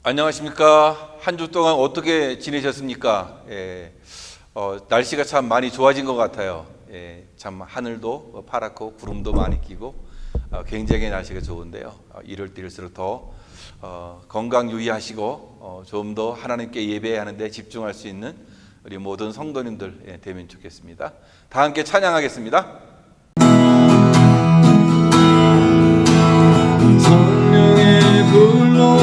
안녕하십니까. 한 주 동안 어떻게 지내셨습니까? 날씨가 참 많이 좋아진 것 같아요. 참 하늘도 파랗고 구름도 많이 끼고 굉장히 날씨가 좋은데요. 이럴 때일수록 더 건강 유의하시고 좀 더 하나님께 예배하는 데 집중할 수 있는 우리 모든 성도님들 되면 좋겠습니다. 다 함께 찬양하겠습니다. 성령의 불로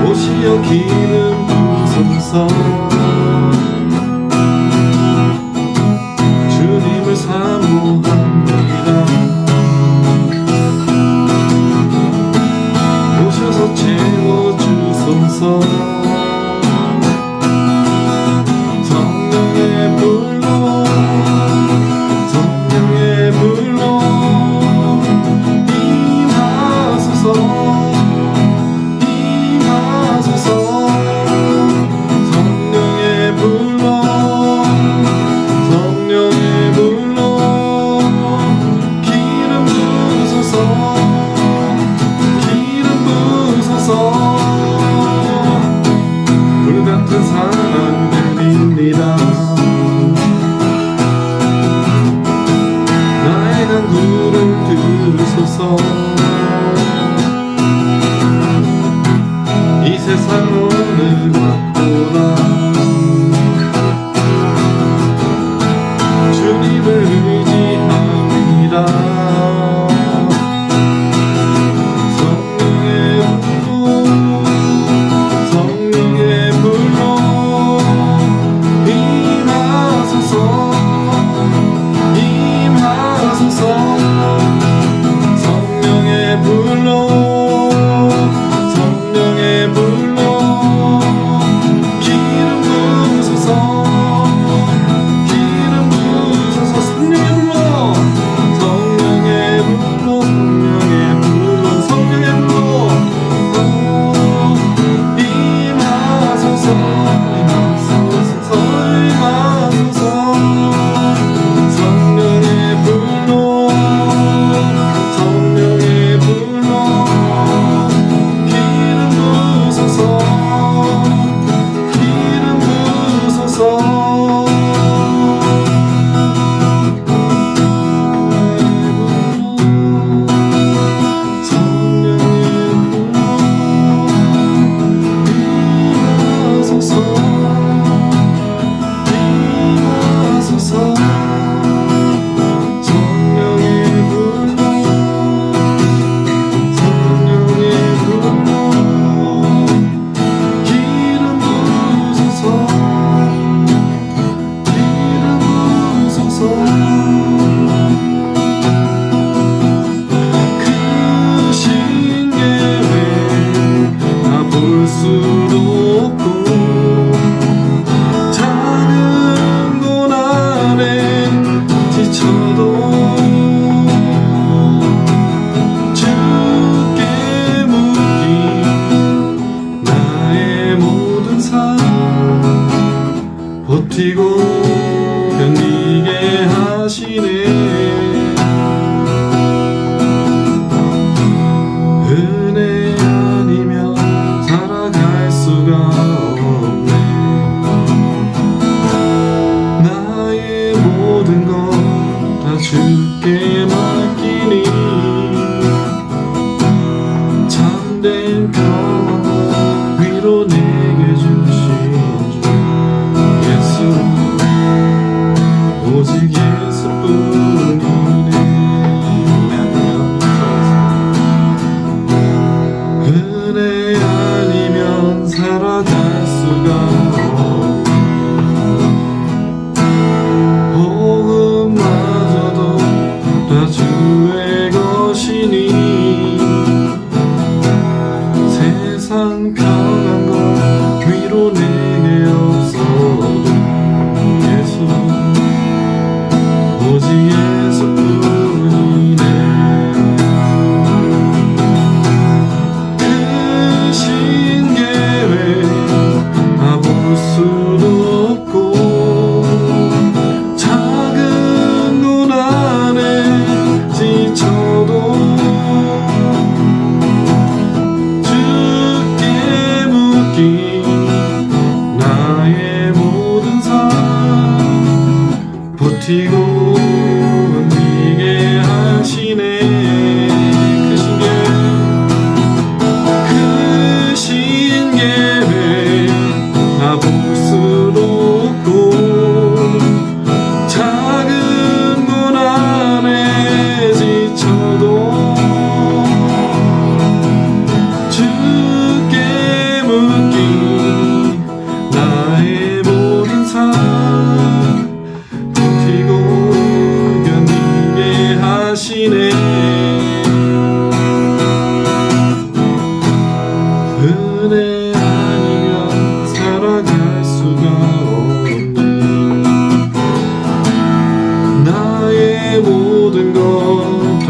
오시어 기름 부으소서. 주님을 사모합니다. 오셔서 채워주소서. 성령의 불로 성령의 불로 불같은 사랑 드립니다. 나의 간구를 들으소서. 이 세상 어느 곳보다 주님을 의지합니다. 성령의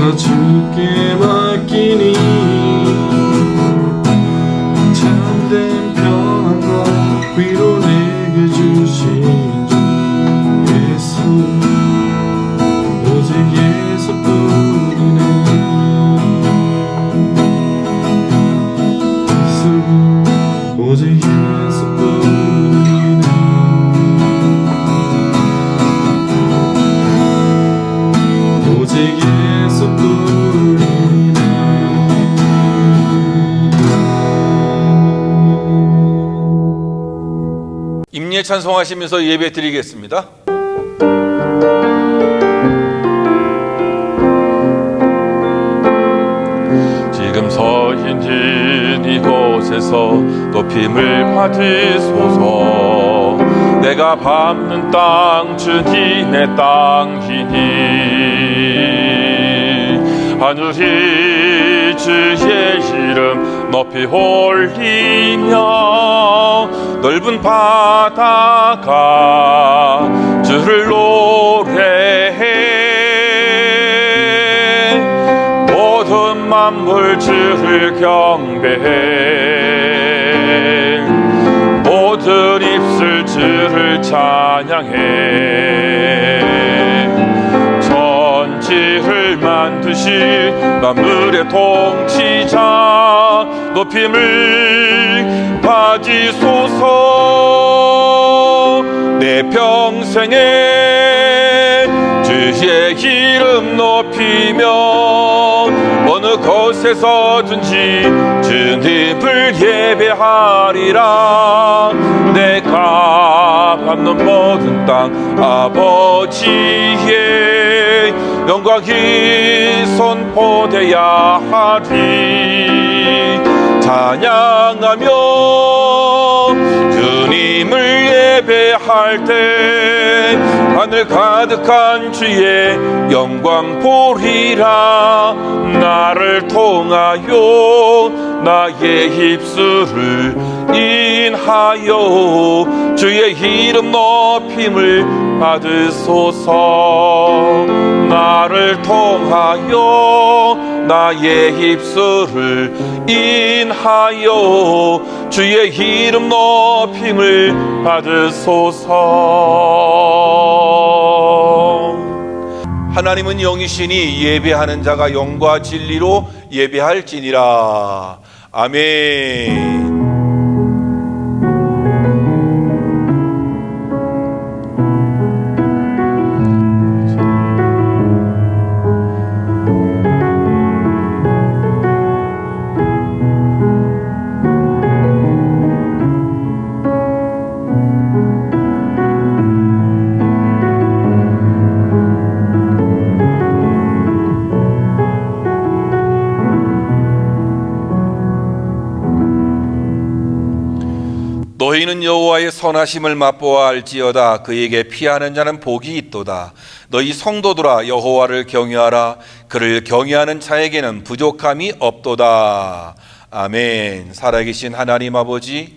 다 주께 맡기니 참된 평안과 위로 내게 주신 주 예수 오직 예수뿐이네 예수 오직 예수뿐이네 오직 예수뿐이네 임예 찬송하시면서 예배 드리겠습니다. 지금 서 있는 이곳에서 높임을 받으소서. 내가 밟는 땅 주님의 땅이니 하늘이 주의 이름 높이 올리며 넓은 바다가 주를 노래해 모든 만물 주를 경배해 모든 입술 주를 찬양해 천지를 만드신 만물의 통치자 높임을 받으소서. 내 평생에 주의 이름 높이며 어느 곳에서든지 주님을 예배하리라. 내가 밟는 모든 땅 아버지의 영광이 선포되어야 하리. 찬양하며 주님을 예배할 때 하늘 가득한 주의 영광 보리라. 나를 통하여 나의 입술을 인하여 주의 이름 높임을 받으소서. 나를 통하여 나의 입술을 인하여 주의 이름 높임을 받으소서. 하나님은 영이시니 예배하는 자가 영과 진리로 예배할지니라. 아멘. 너희는 여호와의 선하심을 맛보아 알지어다. 그에게 피하는 자는 복이 있도다. 너희 성도들아 여호와를 경외하라. 그를 경외하는 자에게는 부족함이 없도다. 아멘. 살아계신 하나님 아버지,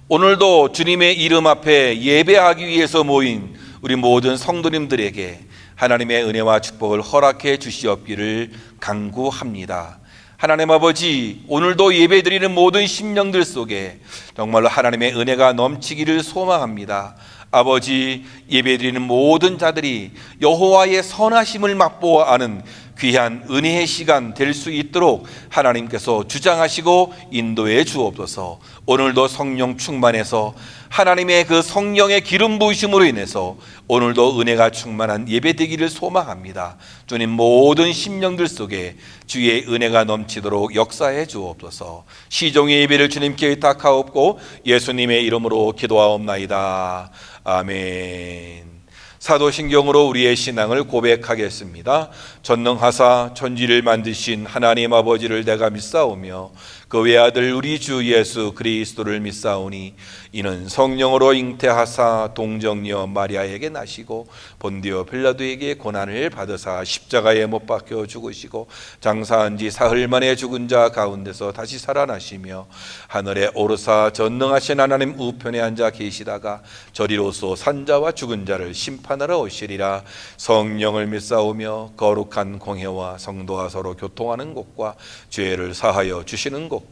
오늘도 주님의 이름 앞에 예배하기 위해서 모인 우리 모든 성도님들에게 하나님의 은혜와 축복을 허락해 주시옵기를 간구합니다. 하나님 아버지, 오늘도 예배드리는 모든 심령들 속에 정말로 하나님의 은혜가 넘치기를 소망합니다. 아버지, 예배드리는 모든 자들이 여호와의 선하심을 맛보아 아는 귀한 은혜의 시간 될 수 있도록 하나님께서 주장하시고 인도해 주옵소서. 오늘도 성령 충만해서 하나님의 그 성령의 기름 부으심으로 인해서 오늘도 은혜가 충만한 예배 되기를 소망합니다. 주님, 모든 심령들 속에 주의 은혜가 넘치도록 역사해 주옵소서. 시종의 예배를 주님께 의탁하옵고 예수님의 이름으로 기도하옵나이다. 아멘. 사도신경으로 우리의 신앙을 고백하겠습니다. 전능하사 천지를 만드신 하나님 아버지를 내가 믿사오며 그 외아들 우리 주 예수 그리스도를 믿사오니 이는 성령으로 잉태하사 동정녀 마리아에게 나시고 본디오 빌라도에게 고난을 받으사 십자가에 못 박혀 죽으시고 장사한 지 사흘 만에 죽은 자 가운데서 다시 살아나시며 하늘에 오르사 전능하신 하나님 우편에 앉아 계시다가 저리로서 산자와 죽은 자를 심판하러 오시리라. 성령을 믿사오며 거룩한 공회와 성도가 서로 교통하는 곳과 죄를 사하여 주시는 곳과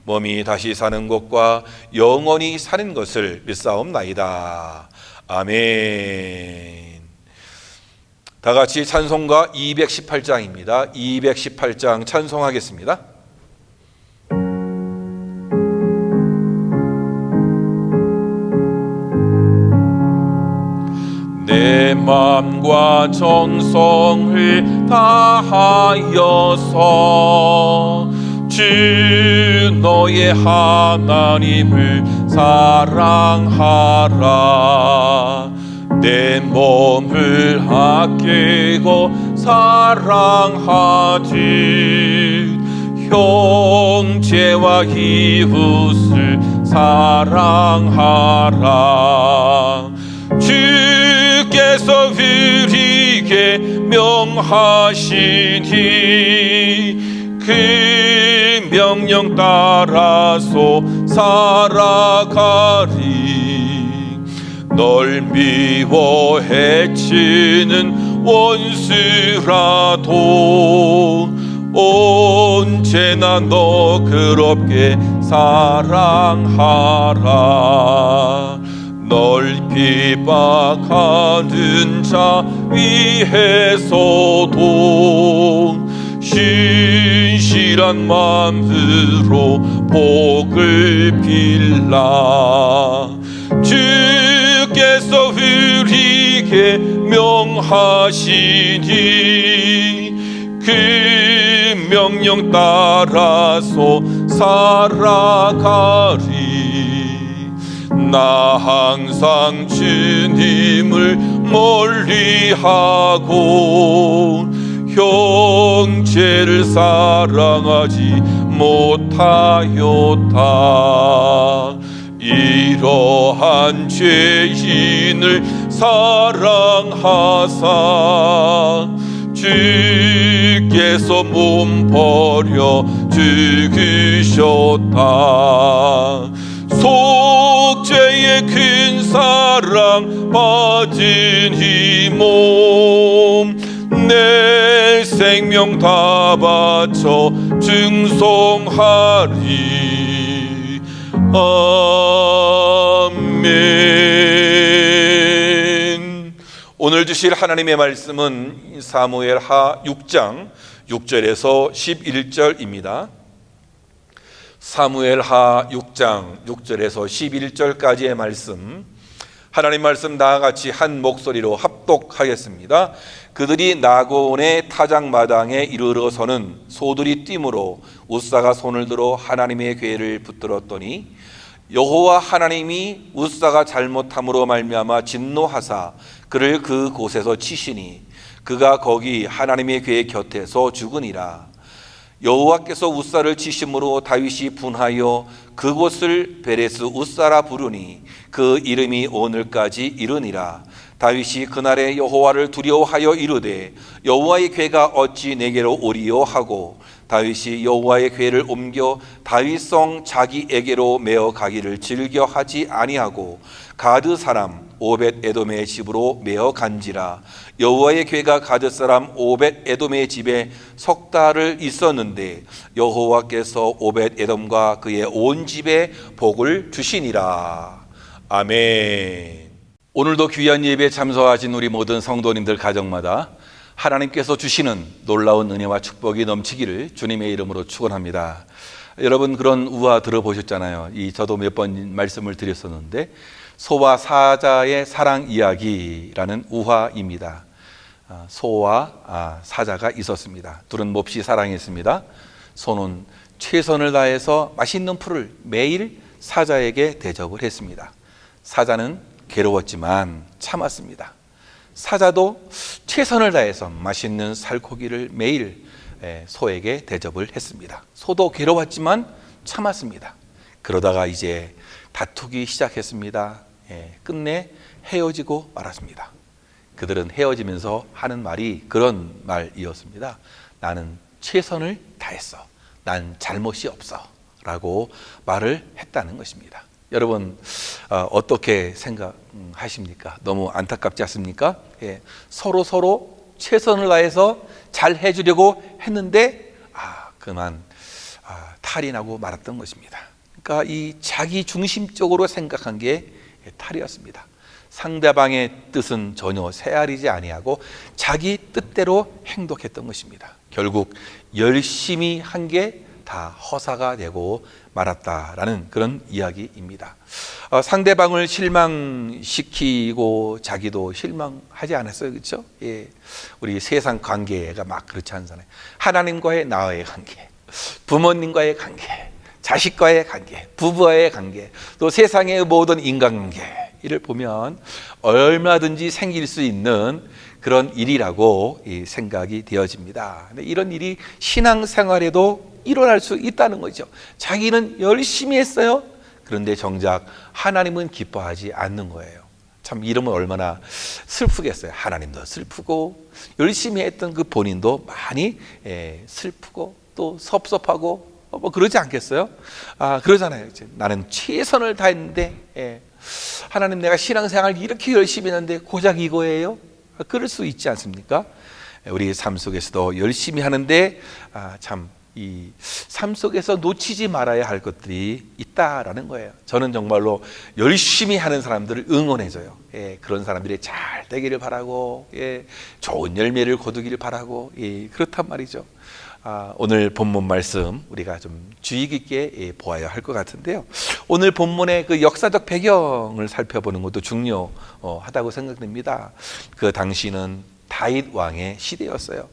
몸이 다시 사는 곳과 영원히 사는 것을 믿사옵나이다. 아멘. 다 같이 찬송가 218장입니다. 218장 찬송하겠습니다. 내 마음과 정성을 다하여서 주 너의 하나님을 사랑하라. 내 몸을 아끼고 사랑하지 형제와 이웃을 사랑하라. 주께서 우리에게 명하시니 그 명령 따라서 살아가리. 널 미워 해치는 원수라도 언제나 너 그롭게 사랑하라. 널 비박하는 자 위에서도 신실한 마음으로 복을 빌라. 주께서 우리에게 명하시니 그 명령 따라서 살아가리. 나 항상 주님을 멀리하고 형제를 사랑하지 못하였다. 이러한 죄인을 사랑하사 주께서 몸 버려 죽으셨다. 속죄의 큰 사랑 받은 이 몸 내 생명 다 바쳐 충성하리. 아멘. 오늘 주실 하나님의 말씀은 사무엘하 6장 6절에서 11절입니다. 사무엘하 6장 6절에서 11절까지의 말씀, 하나님 말씀 다 같이 한 목소리로 합독하겠습니다. 그들이 나고온의 타작마당에 이르러서는 소들이 뛰므로 웃사가 손을 들어 하나님의 궤를 붙들었더니 여호와 하나님이 웃사가 잘못함으로 말미암아 진노하사 그를 그 곳에서 치시니 그가 거기 하나님의 궤 곁에서 죽으니라. 여호와께서 웃사를 치심으로 다윗이 분하여 그곳을 베레스 웃사라 부르니 그 이름이 오늘까지 이르니라. 다윗이 그날에 여호와를 두려워하여 이르되 여호와의 궤가 어찌 내게로 오리요 하고 다윗이 여호와의 궤를 옮겨 다윗성 자기에게로 메어 가기를 즐겨하지 아니하고 가드 사람 오벳 에돔의 집으로 메어 간지라. 여호와의 궤가 가드 사람 오벳 에돔의 집에 석 달을 있었는데 여호와께서 오벳 에돔과 그의 온 집에 복을 주시니라. 아멘. 오늘도 귀한 예배에 참석하신 우리 모든 성도님들 가정마다 하나님께서 주시는 놀라운 은혜와 축복이 넘치기를 주님의 이름으로 축원합니다. 여러분 그런 우화 들어보셨잖아요. 저도 몇 번 말씀을 드렸었는데 소와 사자의 사랑 이야기라는 우화입니다. 소와 사자가 있었습니다. 둘은 몹시 사랑했습니다. 소는 최선을 다해서 맛있는 풀을 매일 사자에게 대접을 했습니다. 사자는 괴로웠지만 참았습니다. 사자도 최선을 다해서 맛있는 살코기를 매일 소에게 대접을 했습니다. 소도 괴로웠지만 참았습니다. 그러다가 이제 다투기 시작했습니다. 끝내 헤어지고 말았습니다. 그들은 헤어지면서 하는 말이 그런 말이었습니다. 나는 최선을 다했어. 난 잘못이 없어. 라고 말을 했다는 것입니다. 여러분 어떻게 생각하십니까? 너무 안타깝지 않습니까? 서로 최선을 다해서 잘 해주려고 했는데 그만 탈이 나고 말았던 것입니다. 그러니까 이 자기 중심적으로 생각한 게 탈이었습니다. 상대방의 뜻은 전혀 헤아리지 아니하고 자기 뜻대로 행동했던 것입니다. 결국 열심히 한 게 다 허사가 되고 말았다라는 그런 이야기입니다. 상대방을 실망시키고 자기도 실망하지 않았어요, 그렇죠? 우리 세상 관계가 막 그렇지 않잖아요. 하나님과의 나와의 관계, 부모님과의 관계, 자식과의 관계, 부부와의 관계, 또 세상의 모든 인간관계를 보면 얼마든지 생길 수 있는 그런 일이라고 생각이 되어집니다. 이런 일이 신앙생활에도 일어날 수 있다는 거죠. 자기는 열심히 했어요. 그런데 정작 하나님은 기뻐하지 않는 거예요. 참 이러면 얼마나 슬프겠어요. 하나님도 슬프고 열심히 했던 그 본인도 많이 슬프고 또 섭섭하고 뭐 그러지 않겠어요? 그러잖아요. 이제 나는 최선을 다했는데 하나님 내가 신앙생활 이렇게 열심히 했는데 고작 이거예요? 그럴 수 있지 않습니까? 우리 삶 속에서도 열심히 하는데 참 이 삶 속에서 놓치지 말아야 할 것들이 있다라는 거예요. 저는 정말로 열심히 하는 사람들을 응원해줘요. 그런 사람들이 잘 되기를 바라고 좋은 열매를 거두기를 바라고 그렇단 말이죠. 오늘 본문 말씀 우리가 좀 주의 깊게 보아야 할 것 같은데요. 오늘 본문의 그 역사적 배경을 살펴보는 것도 중요하다고 생각됩니다. 그 당시는 다윗 왕의 시대였어요.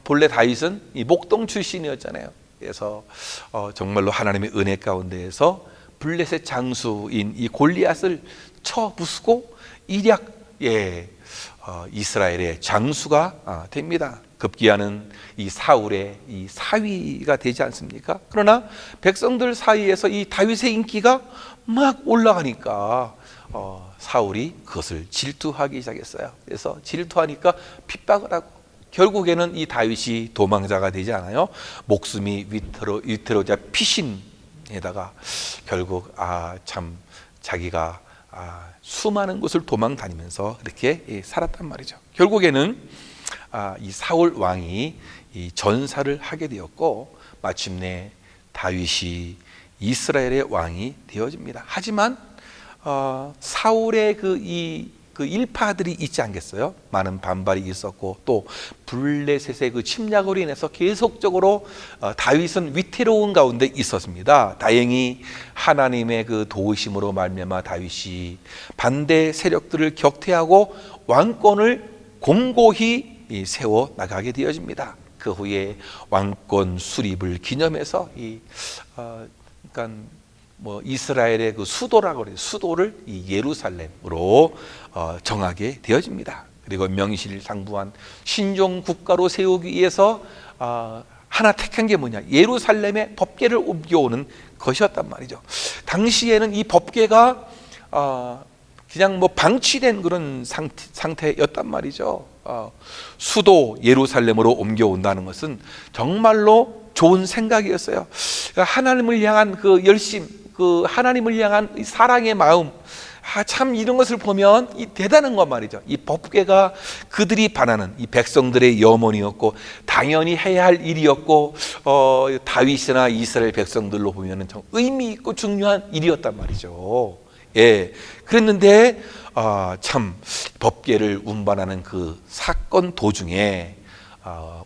본래 다윗은 이 목동 출신이었잖아요. 그래서 정말로 하나님의 은혜 가운데에서 블레셋 장수인 이 골리앗을 쳐 부수고 일약 이스라엘의 장수가 됩니다. 급기야는 이 사울의 이 사위가 되지 않습니까? 그러나 백성들 사이에서 이 다윗의 인기가 막 올라가니까 사울이 그것을 질투하기 시작했어요. 그래서 질투하니까 핍박을 하고 결국에는 이 다윗이 도망자가 되지 않아요. 목숨이 위태로자 피신에다가 결국 참 자기가 수많은 곳을 도망 다니면서 이렇게 살았단 말이죠. 결국에는 이 사울 왕이 이 전사를 하게 되었고 마침내 다윗이 이스라엘의 왕이 되어집니다. 하지만 사울의 그 일파들이 있지 않겠어요? 많은 반발이 있었고 또 블레셋의 그 침략으로 인해서 계속적으로 다윗은 위태로운 가운데 있었습니다. 다행히 하나님의 그 도우심으로 말미암아 다윗이 반대 세력들을 격퇴하고 왕권을 공고히 세워 나가게 되어집니다. 그 후에 왕권 수립을 기념해서 그러니까 이스라엘의 그 수도라고 그래요. 수도를 이 예루살렘으로 정하게 되어집니다. 그리고 명실상부한 신종 국가로 세우기 위해서 하나 택한 게 뭐냐? 예루살렘에 법궤를 옮겨오는 것이었단 말이죠. 당시에는 이 법궤가 그냥 방치된 그런 상태였단 말이죠. 수도 예루살렘으로 옮겨온다는 것은 정말로 좋은 생각이었어요. 하나님을 향한 그 열심, 그 하나님을 향한 사랑의 마음, 참 이런 것을 보면 대단한 것 말이죠. 이 법궤가 그들이 바라는 이 백성들의 염원이었고 당연히 해야 할 일이었고 다윗이나 이스라엘 백성들로 보면은 좀 의미 있고 중요한 일이었단 말이죠. 그랬는데 참 법궤를 운반하는 그 사건 도중에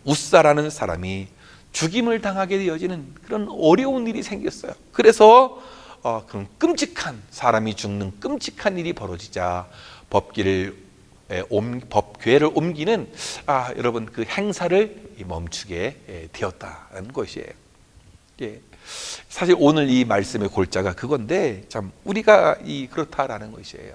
웃사라는 사람이 죽임을 당하게 되어지는 그런 어려운 일이 생겼어요. 그래서 그런 끔찍한 사람이 죽는 끔찍한 일이 벌어지자 법궤를 옮기는 여러분 그 행사를 멈추게 되었다는 것이에요. 사실 오늘 이 말씀의 골자가 그건데 참 우리가 그렇다라는 것이에요.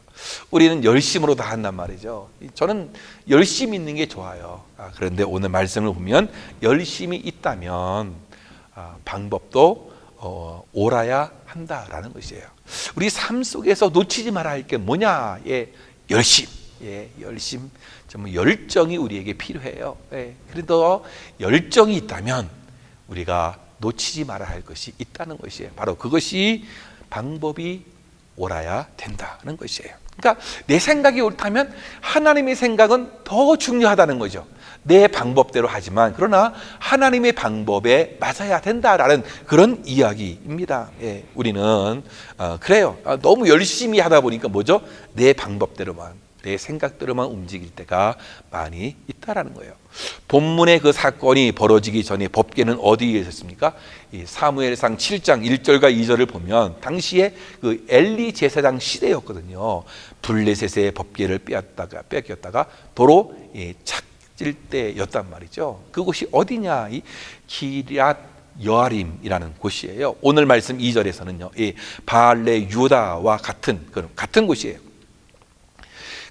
우리는 열심으로 다 한단 말이죠. 저는 열심히 있는 게 좋아요. 그런데 오늘 말씀을 보면 열심히 있다면 방법도 옳아야 한다라는 것이에요. 우리 삶 속에서 놓치지 말아야 할 게 뭐냐? 열심. 열심. 정말 열정이 우리에게 필요해요. 그래도 열정이 있다면 우리가 놓치지 말아야 할 것이 있다는 것이에요. 바로 그것이 방법이 옳아야 된다는 것이에요. 그러니까 내 생각이 옳다면 하나님의 생각은 더 중요하다는 거죠. 내 방법대로 하지만 그러나 하나님의 방법에 맞아야 된다라는 그런 이야기입니다. 우리는 그래요. 너무 열심히 하다 보니까 뭐죠? 내 방법대로만, 내 생각대로만 움직일 때가 많이 있다라는 거예요. 본문의 그 사건이 벌어지기 전에 법궤는 어디에 있었습니까? 이 사무엘상 7장 1절과 2절을 보면 당시에 그 엘리 제사장 시대였거든요. 블레셋의 법궤를 뺏겼다가 도로 찾을 때였단 말이죠. 그곳이 어디냐? 이 기럇 여아림이라는 곳이에요. 오늘 말씀 2절에서는요, 이 바알레 유다와 같은 곳이에요.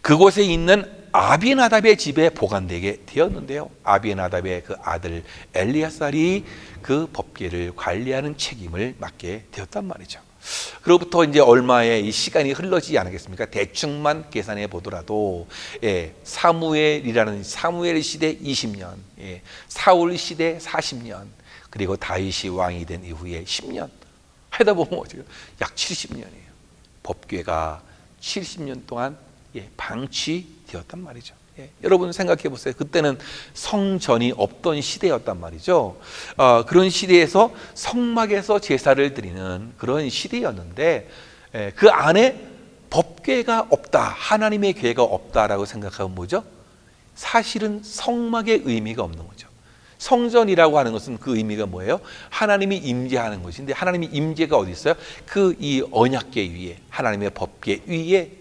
그곳에 있는 아비나답의 집에 보관되게 되었는데요. 아비나답의 그 아들 엘리야살이 그 법궤를 관리하는 책임을 맡게 되었단 말이죠. 그로부터 이제 얼마의 이 시간이 흘러지지 않았겠습니까? 대충만 계산해 보더라도 사무엘이라는 사무엘 시대 20년, 사울 시대 40년, 그리고 다윗이 왕이 된 이후에 10년 하다 보면 약 70년이에요. 법궤가 70년 동안 방치되었단 말이죠. 여러분 생각해 보세요. 그때는 성전이 없던 시대였단 말이죠. 그런 시대에서 성막에서 제사를 드리는 그런 시대였는데 그 안에 법궤가 없다, 하나님의 궤가 없다라고 생각하면 뭐죠? 사실은 성막의 의미가 없는 거죠. 성전이라고 하는 것은 그 의미가 뭐예요? 하나님이 임재하는 것인데 하나님이 임재가 어디 있어요? 그 이 언약궤 위에, 하나님의 법궤 위에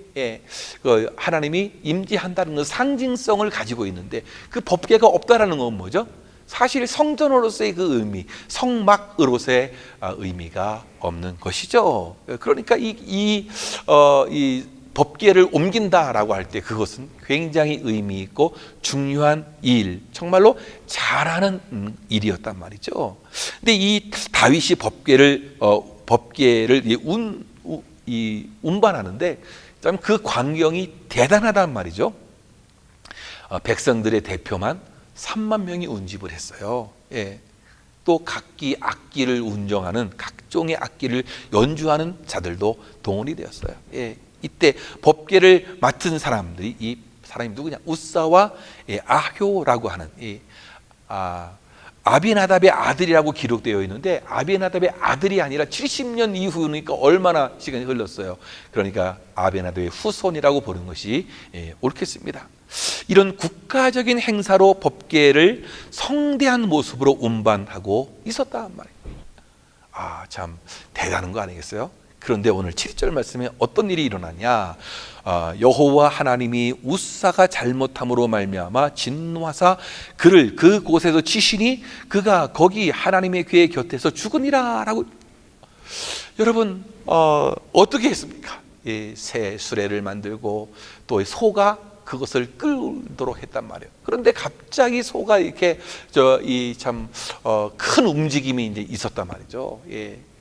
하나님이 임재한다는 그 상징성을 가지고 있는데 그 법궤가 없다라는 건 뭐죠? 사실 성전으로서의 그 의미, 성막으로서의 의미가 없는 것이죠. 그러니까 이 법궤를 옮긴다라고 할 때 그것은 굉장히 의미 있고 중요한 일, 정말로 잘하는 일이었단 말이죠. 근데 이 다윗이 법궤를 운반하는데 참 그 광경이 대단하단 말이죠. 백성들의 대표만 3만 명이 운집을 했어요. 또 각기 악기를 운정하는 각종의 악기를 연주하는 자들도 동원이 되었어요. 이때 법궤를 맡은 사람들이, 이 사람이 누구냐? 우사와 아효라고 하는 아비나답의 아들이라고 기록되어 있는데 아비나답의 아들이 아니라 70년 이후니까 얼마나 시간이 흘렀어요. 그러니까 아비나답의 후손이라고 보는 것이 옳겠습니다. 이런 국가적인 행사로 법궤를 성대한 모습으로 운반하고 있었단 말이에요. 참 대단한 거 아니겠어요? 그런데 오늘 7절 말씀에 어떤 일이 일어나냐? 여호와 하나님이 우사가 잘못함으로 말미암아 진노하사 그를 그곳에서 치시니 그가 거기 하나님의 궤 곁에서 죽으니라라고. 여러분 어떻게 했습니까? 새 수레를 만들고 또 소가 그것을 끌도록 했단 말이에요. 그런데 갑자기 소가 이렇게 큰 움직임이 이제 있었단 말이죠.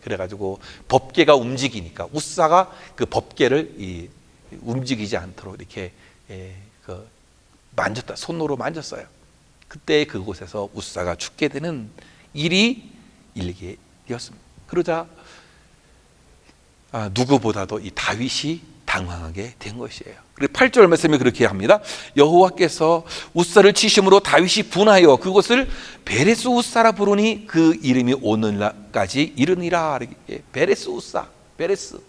그래가지고 법궤가 움직이니까 우사가 그 법궤를 움직이지 않도록 이렇게 만졌다, 손으로 만졌어요. 그때 그곳에서 우사가 죽게 되는 일이 일게 되었습니다. 그러자 누구보다도 이 다윗이 당황하게 된 것이에요. 그리고 8절 말씀이 그렇게 합니다. 여호와께서 우사를 치심으로 다윗이 분하여 그것을 베레스 우사라 부르니 그 이름이 오늘날까지 이르니라. 베레스 우사, 베레스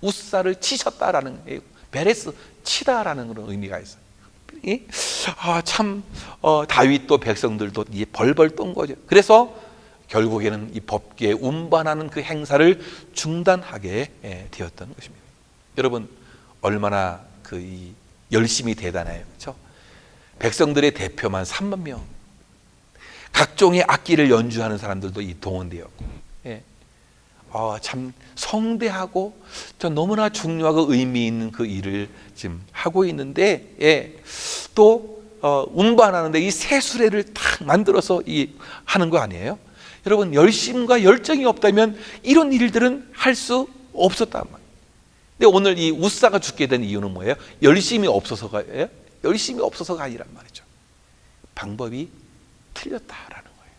우사를 치셨다라는, 베레스 치다라는 그런 의미가 있어요. 다윗도 백성들도 벌벌 떤 거죠. 그래서 결국에는 이 법궤 운반하는 그 행사를 중단하게 되었던 것입니다. 여러분 얼마나 열심히 대단해요, 그렇죠? 백성들의 대표만 3만 명, 각종의 악기를 연주하는 사람들도 동원되었고, 참 성대하고 너무나 중요하고 의미 있는 그 일을 지금 하고 있는데, 또 운반하는데 이 새 수레를 탁 만들어서 하는 거 아니에요? 여러분, 열심과 열정이 없다면 이런 일들은 할 수 없었단 말이에요. 근데 오늘 이 웃사가 죽게 된 이유는 뭐예요? 열심이 없어서가예요? 열심이 없어서가 아니란 말이죠. 방법이 틀렸다라는 거예요.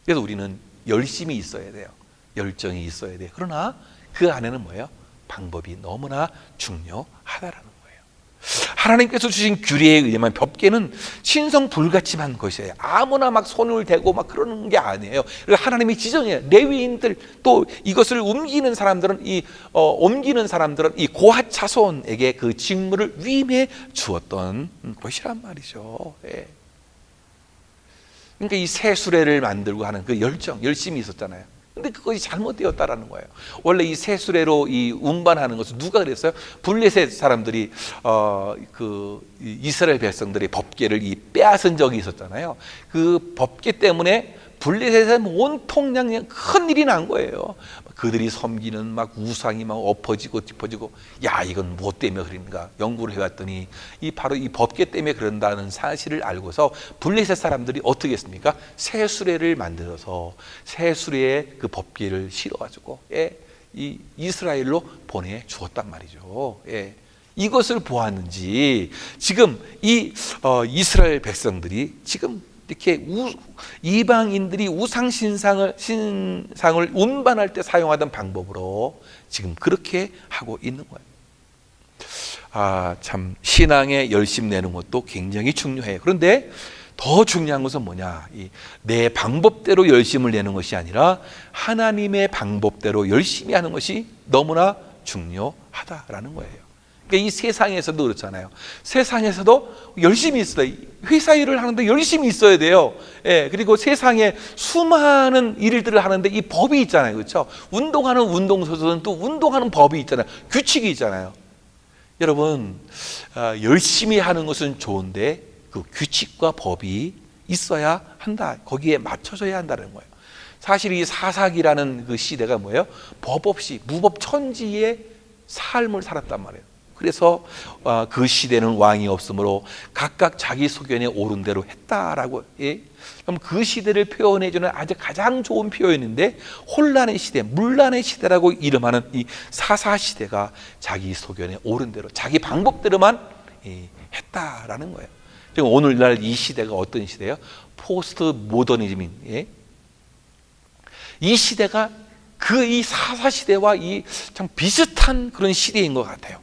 그래서 우리는 열심이 있어야 돼요. 열정이 있어야 돼요. 그러나 그 안에는 뭐예요? 방법이 너무나 중요하다라는 거예요. 하나님께서 주신 규례에 의하면 법궤는 신성 불가침한 것이에요. 아무나 막 손을 대고 막 그러는 게 아니에요. 하나님이 지정해요. 레위인들 또 이것을 옮기는 사람들은 이 고핫 자손에게 그 직무를 위임해 주었던 것이란 말이죠. 예. 그러니까 이 새 수레를 만들고 하는 그 열심이 있었잖아요. 근데 그것이 잘못되었다라는 거예요. 원래 이 새 수레로 이 운반하는 것을 누가 그랬어요? 블레셋 사람들이 이스라엘 백성들의 법궤를 빼앗은 적이 있었잖아요. 그 법궤 때문에 블레셋에 온통 그냥 큰 일이 난 거예요. 그들이 섬기는 막 우상이 막 엎어지고 뒤퍼지고, 야, 이건 무엇 때문에 그런가 연구를 해봤더니 바로 이 법궤 때문에 그런다는 사실을 알고서 블레셋 사람들이 어떻게 했습니까? 새 수레를 만들어서 새 수레에 그 법궤를 실어가지고 이 이스라엘로 보내 주었단 말이죠. 예. 이것을 보았는지 지금 이 이스라엘 백성들이 지금 이렇게 이방인들이 우상 신상을 운반할 때 사용하던 방법으로 지금 그렇게 하고 있는 거예요. 참 신앙에 열심 내는 것도 굉장히 중요해요. 그런데 더 중요한 것은 뭐냐? 내 방법대로 열심을 내는 것이 아니라 하나님의 방법대로 열심히 하는 것이 너무나 중요하다라는 거예요. 이 세상에서도 그렇잖아요. 세상에서도 열심히 있어요. 회사 일을 하는데 열심히 있어야 돼요. 예, 그리고 세상에 수많은 일들을 하는데 이 법이 있잖아요. 그렇죠? 운동하는 운동선수는 또 운동하는 법이 있잖아요. 규칙이 있잖아요. 여러분, 열심히 하는 것은 좋은데 그 규칙과 법이 있어야 한다. 거기에 맞춰져야 한다는 거예요. 사실 이 사사기라는 그 시대가 뭐예요? 법 없이 무법천지의 삶을 살았단 말이에요. 그래서 그 시대는 왕이 없으므로 각각 자기 소견에 옳은 대로 했다라고. 그럼 그 시대를 표현해주는 아주 가장 좋은 표현인데, 혼란의 시대, 문란의 시대라고 이름하는 이 사사 시대가 자기 소견에 옳은 대로 자기 방법대로만 했다라는 거예요. 지금 오늘날 이 시대가 어떤 시대예요? 포스트 모더니즘인. 이 시대가 이 사사 시대와 참 비슷한 그런 시대인 것 같아요.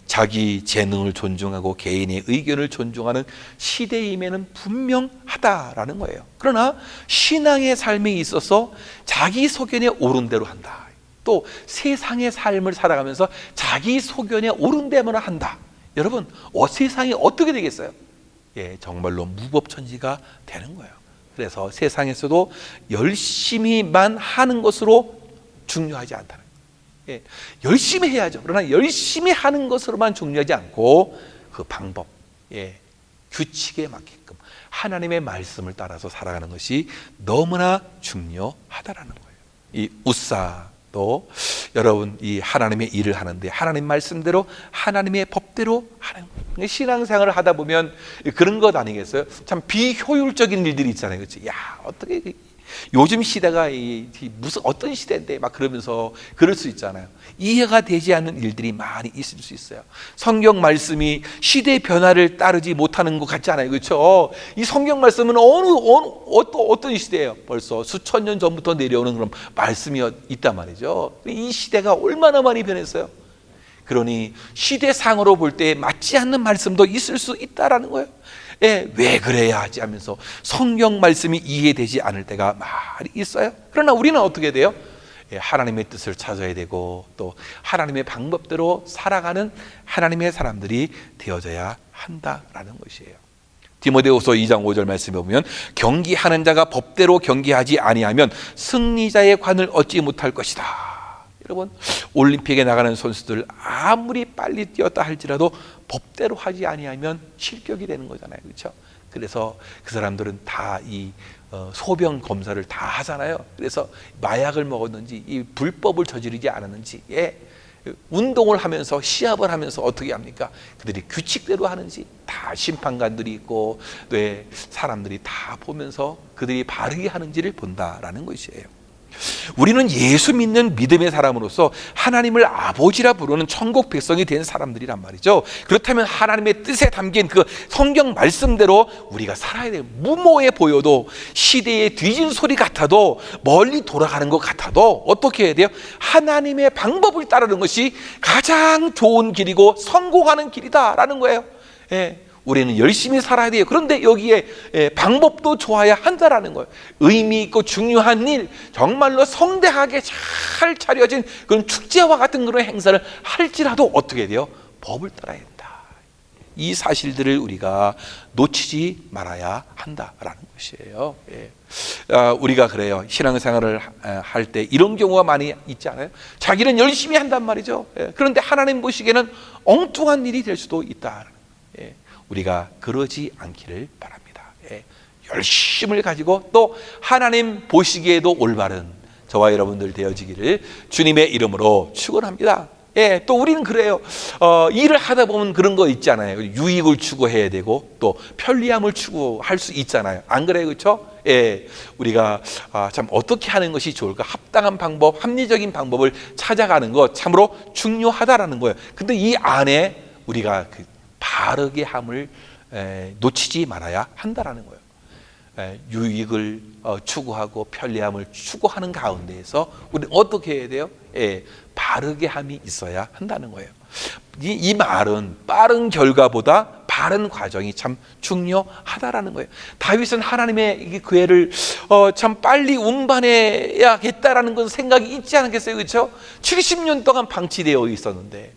자기 재능을 존중하고 개인의 의견을 존중하는 시대임에는 분명하다라는 거예요. 그러나 신앙의 삶에 있어서 자기 소견에 옳은 대로 한다. 또 세상의 삶을 살아가면서 자기 소견에 옳은 대로만 한다. 여러분, 세상이 어떻게 되겠어요? 정말로 무법천지가 되는 거예요. 그래서 세상에서도 열심히만 하는 것으로 중요하지 않다는 거예요. 열심히 해야죠. 그러나 열심히 하는 것으로만 중요하지 않고 그 방법, 규칙에 맞게끔 하나님의 말씀을 따라서 살아가는 것이 너무나 중요하다라는 거예요. 이 웃사도 여러분 이 하나님의 일을 하는데 하나님 말씀대로 하나님의 법대로 하는 거예요. 신앙생활을 하다 보면 그런 것 아니겠어요? 참 비효율적인 일들이 있잖아요. 그렇지? 야, 어떻게 요즘 시대가 무슨 어떤 시대인데 막 그러면서 그럴 수 있잖아요. 이해가 되지 않는 일들이 많이 있을 수 있어요. 성경 말씀이 시대 변화를 따르지 못하는 것 같지 않아요? 그렇죠? 이 성경 말씀은 어떤 시대예요? 벌써 수천 년 전부터 내려오는 그런 말씀이 있단 말이죠. 이 시대가 얼마나 많이 변했어요. 그러니 시대상으로 볼 때 맞지 않는 말씀도 있을 수 있다라는 거예요. 왜 그래야 하지 하면서 성경 말씀이 이해되지 않을 때가 많이 있어요. 그러나 우리는 어떻게 돼요? 하나님의 뜻을 찾아야 되고 또 하나님의 방법대로 살아가는 하나님의 사람들이 되어져야 한다라는 것이에요. 디모데후서 2장 5절 말씀에 보면 경기하는 자가 법대로 경기하지 아니하면 승리자의 관을 얻지 못할 것이다. 여러분, 올림픽에 나가는 선수들 아무리 빨리 뛰었다 할지라도 법대로 하지 아니하면 실격이 되는 거잖아요. 그렇죠? 그래서 그 사람들은 다 소변 검사를 다 하잖아요. 그래서 마약을 먹었는지 이 불법을 저지르지 않았는지 운동을 하면서 시합을 하면서 어떻게 합니까? 그들이 규칙대로 하는지 다 심판관들이 있고 네, 사람들이 다 보면서 그들이 바르게 하는지를 본다라는 것이에요. 우리는 예수 믿는 믿음의 사람으로서 하나님을 아버지라 부르는 천국 백성이 된 사람들이란 말이죠. 그렇다면 하나님의 뜻에 담긴 그 성경 말씀대로 우리가 살아야 돼요. 무모해 보여도, 시대의 뒤진 소리 같아도, 멀리 돌아가는 것 같아도 어떻게 해야 돼요? 하나님의 방법을 따르는 것이 가장 좋은 길이고 성공하는 길이다라는 거예요. 우리는 열심히 살아야 돼요. 그런데 여기에 방법도 좋아야 한다라는 거예요. 의미 있고 중요한 일, 정말로 성대하게 잘 차려진 그런 축제와 같은 그런 행사를 할지라도 어떻게 돼요? 법을 따라야 된다. 이 사실들을 우리가 놓치지 말아야 한다라는 것이에요. 우리가 그래요. 신앙생활을 할 때 이런 경우가 많이 있지 않아요? 자기는 열심히 한단 말이죠. 그런데 하나님 보시기에는 엉뚱한 일이 될 수도 있다. 우리가 그러지 않기를 바랍니다. 열심을 가지고 또 하나님 보시기에도 올바른 저와 여러분들 되어지기를 주님의 이름으로 축원합니다. 또 우리는 그래요. 일을 하다 보면 그런 거 있잖아요. 유익을 추구해야 되고 또 편리함을 추구할 수 있잖아요. 안 그래요? 그렇죠? 우리가 참 어떻게 하는 것이 좋을까? 합당한 방법, 합리적인 방법을 찾아가는 것 참으로 중요하다라는 거예요. 근데 이 안에 우리가 바르게 함을 놓치지 말아야 한다라는 거예요. 유익을 추구하고 편리함을 추구하는 가운데에서 우리는 어떻게 해야 돼요? 바르게 함이 있어야 한다는 거예요. 이 말은 빠른 결과보다 바른 과정이 참 중요하다라는 거예요. 다윗은 하나님의 그 애를 참 빨리 운반해야겠다라는 건 생각이 있지 않겠어요? 그렇죠? 70년 동안 방치되어 있었는데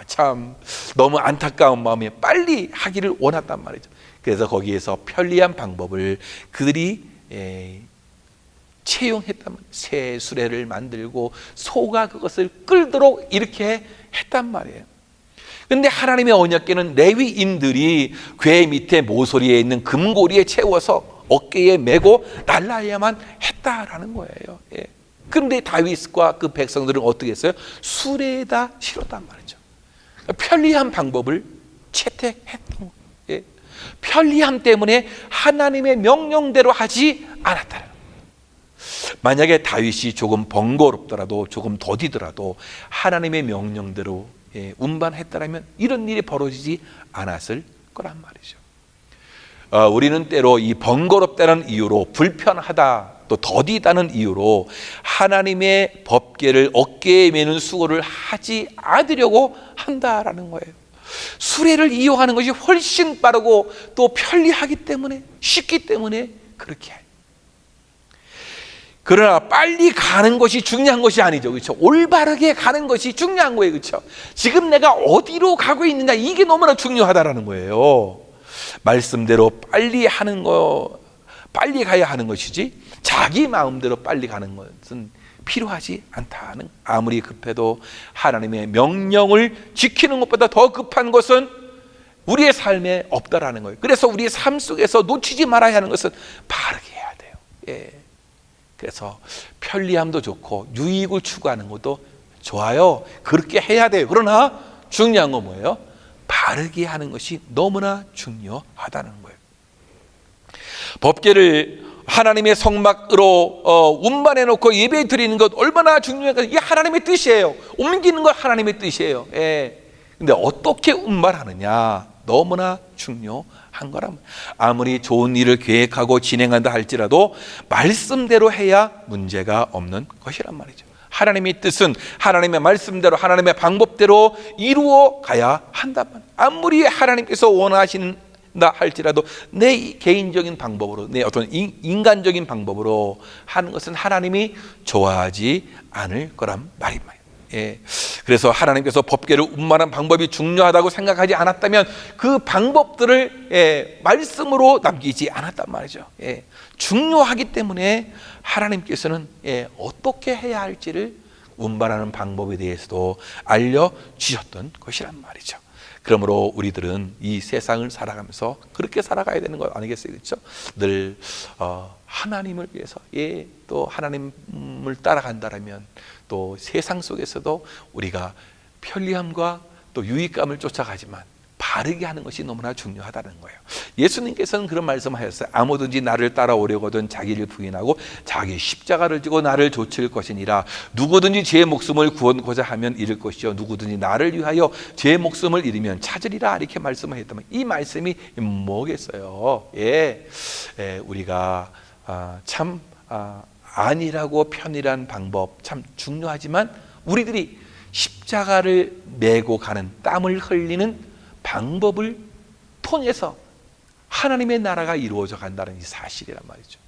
참 너무 안타까운 마음에 빨리 하기를 원했단 말이죠. 그래서 거기에서 편리한 방법을 그들이 채용했단 말이에요. 새 수레를 만들고 소가 그것을 끌도록 이렇게 했단 말이에요. 그런데 하나님의 언약궤는 레위인들이 궤 밑에 모서리에 있는 금고리에 채워서 어깨에 메고 날라야만 했다라는 거예요. 그런데 다윗과 그 백성들은 어떻게 했어요? 수레에다 실었단 말이죠. 편리한 방법을 채택했던 거예요. 편리함 때문에 하나님의 명령대로 하지 않았다는 거예요. 만약에 다윗이 조금 번거롭더라도 조금 더디더라도 하나님의 명령대로 운반했다면 이런 일이 벌어지지 않았을 거란 말이죠. 우리는 때로 이 번거롭다는 이유로, 불편하다 또 더디다는 이유로 하나님의 법궤를 어깨에 메는 수고를 하지 않으려고 한다라는 거예요. 수레를 이용하는 것이 훨씬 빠르고 또 편리하기 때문에, 쉽기 때문에 그렇게 해요. 그러나 빨리 가는 것이 중요한 것이 아니죠. 그렇죠? 올바르게 가는 것이 중요한 거예요. 그렇죠? 지금 내가 어디로 가고 있느냐, 이게 너무나 중요하다라는 거예요. 말씀대로 빨리 하는 거, 빨리 가야 하는 것이지 자기 마음대로 빨리 가는 것은 필요하지 않다는, 아무리 급해도 하나님의 명령을 지키는 것보다 더 급한 것은 우리의 삶에 없다라는 거예요. 그래서 우리의 삶 속에서 놓치지 말아야 하는 것은 바르게 해야 돼요. 그래서 편리함도 좋고 유익을 추구하는 것도 좋아요. 그렇게 해야 돼요. 그러나 중요한 건 뭐예요? 바르게 하는 것이 너무나 중요하다는 거예요. 법궤를 하나님의 성막으로 운반해 놓고 예배 드리는 것 얼마나 중요한가. 이게 하나님의 뜻이에요. 옮기는 것 하나님의 뜻이에요. 근데 어떻게 운반하느냐 너무나 중요한 거란 말이에요. 아무리 좋은 일을 계획하고 진행한다 할지라도 말씀대로 해야 문제가 없는 것이란 말이죠. 하나님의 뜻은 하나님의 말씀대로, 하나님의 방법대로 이루어 가야 한단 말이에요. 아무리 하나님께서 원하시는 나 할지라도 내 개인적인 방법으로, 내 어떤 인간적인 방법으로 하는 것은 하나님이 좋아하지 않을 거란 말입니다. 그래서 하나님께서 법궤를 운반하는 방법이 중요하다고 생각하지 않았다면 그 방법들을 말씀으로 남기지 않았단 말이죠. 중요하기 때문에 하나님께서는 어떻게 해야 할지를 운반하는 방법에 대해서도 알려주셨던 것이란 말이죠. 그러므로 우리들은 이 세상을 살아가면서 그렇게 살아가야 되는 거 아니겠어요? 그렇죠? 늘 하나님을 위해서, 또 하나님을 따라간다라면 또 세상 속에서도 우리가 편리함과 또 유익감을 쫓아가지만 바르게 하는 것이 너무나 중요하다는 거예요. 예수님께서는 그런 말씀하셨어요. 아무든지 나를 따라오려거든 자기를 부인하고 자기 십자가를 지고 나를 좇을 것이니라. 누구든지 제 목숨을 구원고자 하면 잃을 것이요 누구든지 나를 위하여 제 목숨을 잃으면 찾으리라. 이렇게 말씀하셨다면 이 말씀이 뭐겠어요? 우리가 참 안일하고 편리한 방법 참 중요하지만 우리들이 십자가를 메고 가는, 땀을 흘리는 방법을 통해서 하나님의 나라가 이루어져 간다는 이 사실이란 말이죠.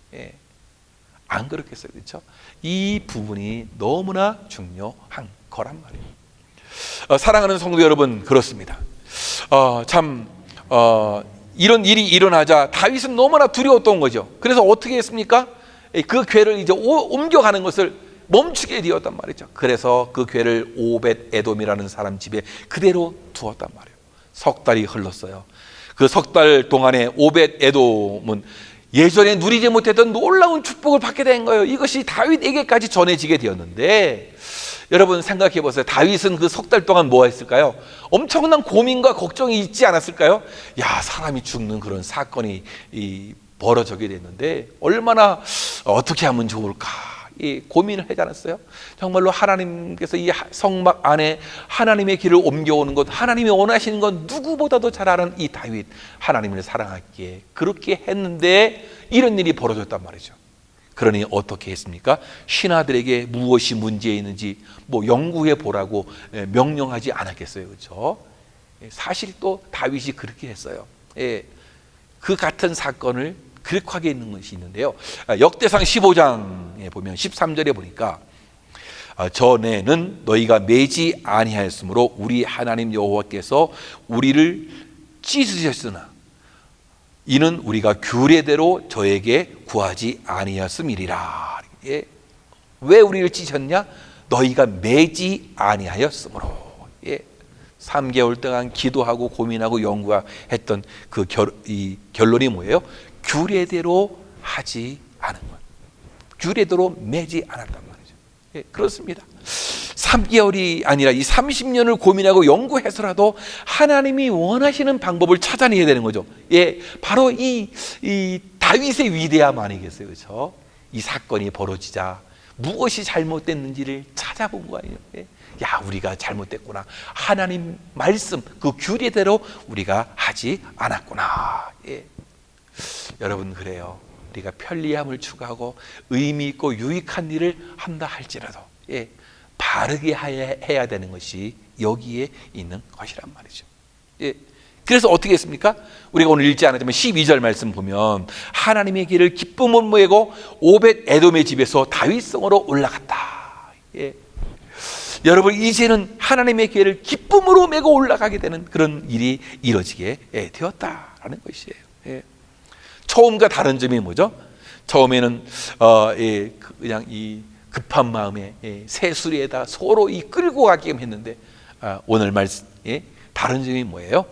안 그렇겠어요? 그렇죠? 이 부분이 너무나 중요한 거란 말이에요. 사랑하는 성도 여러분, 그렇습니다. 이런 일이 일어나자 다윗은 너무나 두려웠던 거죠. 그래서 어떻게 했습니까? 그 궤를 이제 옮겨가는 것을 멈추게 되었단 말이죠. 그래서 그 궤를 오벳 에돔이라는 사람 집에 그대로 두었단 말이에요. 석 달이 흘렀어요. 그 석 달 동안에 오벳 에돔은 예전에 누리지 못했던 놀라운 축복을 받게 된 거예요. 이것이 다윗에게까지 전해지게 되었는데, 여러분 생각해 보세요. 다윗은 그 석 달 동안 뭐 했을까요? 엄청난 고민과 걱정이 있지 않았을까요? 사람이 죽는 그런 사건이 벌어지게 됐는데 얼마나 어떻게 하면 좋을까 고민을 하지 않았어요? 정말로 하나님께서 이 성막 안에 하나님의 길을 옮겨오는 것, 하나님이 원하시는 것 누구보다도 잘 아는 이 다윗, 하나님을 사랑하기에 그렇게 했는데 이런 일이 벌어졌단 말이죠. 그러니 어떻게 했습니까? 신하들에게 무엇이 문제 있는지 연구해 보라고 명령하지 않았겠어요, 그렇죠? 사실 또 다윗이 그렇게 했어요. 그 같은 사건을 기록하게 있는 것이 있는데요. 역대상 15장에 보면 13절에 보니까 전에는 너희가 매지 아니하였으므로 우리 하나님 여호와께서 우리를 찢으셨으나 이는 우리가 규례대로 저에게 구하지 아니하였음이리라. 왜 우리를 찢으셨냐? 너희가 매지 아니하였으므로. 3개월 동안 기도하고 고민하고 연구했던 그 결론이 뭐예요? 규례대로 하지 않은 것, 규례대로 매지 않았단 말이죠. 그렇습니다. 3개월이 아니라 이 30년을 고민하고 연구해서라도 하나님이 원하시는 방법을 찾아내야 되는 거죠. 바로 이 다윗의 위대함 아니겠어요, 그렇죠? 이 사건이 벌어지자 무엇이 잘못됐는지를 찾아본 거예요. 우리가 잘못됐구나. 하나님 말씀 그 규례대로 우리가 하지 않았구나. 여러분, 그래요. 우리가 편리함을 추구하고 의미 있고 유익한 일을 한다 할지라도 바르게 해야 되는 것이 여기에 있는 것이란 말이죠. 그래서 어떻게 했습니까? 우리가 오늘 읽지 않았지만 12절 말씀 보면 하나님의 길을 기쁨으로 메고 오벳 에돔의 집에서 다윗성으로 올라갔다. 여러분, 이제는 하나님의 길을 기쁨으로 메고 올라가게 되는 그런 일이 이루어지게 되었다라는 것이에요. 처음과 다른 점이 뭐죠? 처음에는 그냥 이 급한 마음에 새 수레에다 서로 끌고 가게끔 했는데 오늘 말씀 다른 점이 뭐예요?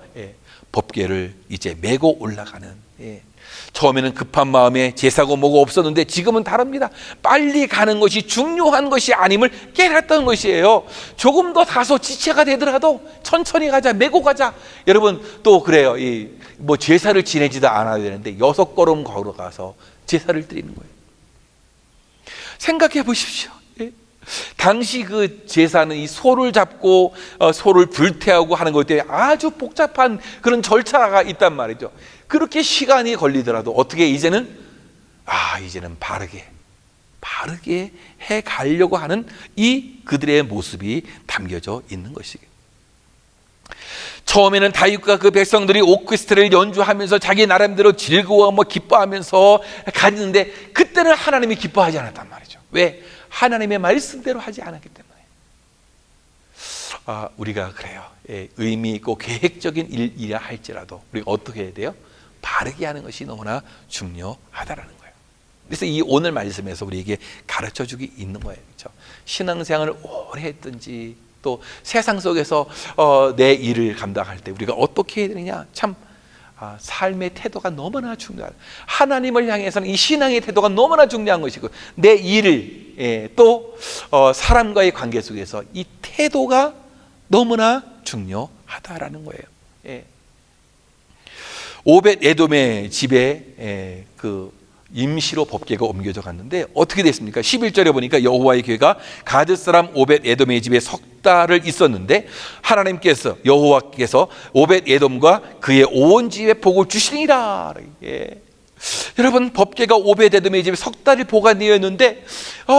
법궤를 이제 메고 올라가는. 처음에는 급한 마음에 제사고 뭐고 없었는데 지금은 다릅니다. 빨리 가는 것이 중요한 것이 아님을 깨닫던 것이에요. 조금 더 다소 지체가 되더라도 천천히 가자, 메고 가자. 여러분 또 그래요. 제사를 지내지도 않아야 되는데 6걸음 걸어가서 제사를 드리는 거예요. 생각해 보십시오. 당시 그 제사는 이 소를 잡고 소를 불태우고 하는 것 때문에 아주 복잡한 그런 절차가 있단 말이죠. 그렇게 시간이 걸리더라도 어떻게 이제는 바르게 해 가려고 하는 이 그들의 모습이 담겨져 있는 것이에요. 처음에는 다윗과 그 백성들이 오케스트라를 연주하면서 자기 나름대로 즐거워하고 기뻐하면서 가는데 그때는 하나님이 기뻐하지 않았단 말이죠. 왜? 하나님의 말씀대로 하지 않았기 때문에. 우리가 그래요. 의미 있고 계획적인 일이라 할지라도 우리가 어떻게 해야 돼요? 바르게 하는 것이 너무나 중요하다라는 거예요. 그래서 이 오늘 말씀에서 우리에게 가르쳐주기 있는 거예요. 그렇죠? 신앙생활을 오래 했든지 또 세상 속에서 내 일을 감당할 때 우리가 어떻게 해야 되느냐? 참 삶의 태도가 너무나 중요하다. 하나님을 향해서는 이 신앙의 태도가 너무나 중요한 것이고 내 일을 또 사람과의 관계 속에서 이 태도가 너무나 중요하다라는 거예요. 예. 오벳 에돔의 집에 그 임시로 법궤가 옮겨져 갔는데 어떻게 됐습니까? 11절에 보니까 여호와의 교회가 가드 사람 오벳 에돔의 집에 석 달을 있었는데 하나님께서 여호와께서 오벳 에돔과 그의 온 집에 복을 주시니라. 예. 여러분, 법궤가 오벳 에돔의 집에 석 달이 보관되어 있는데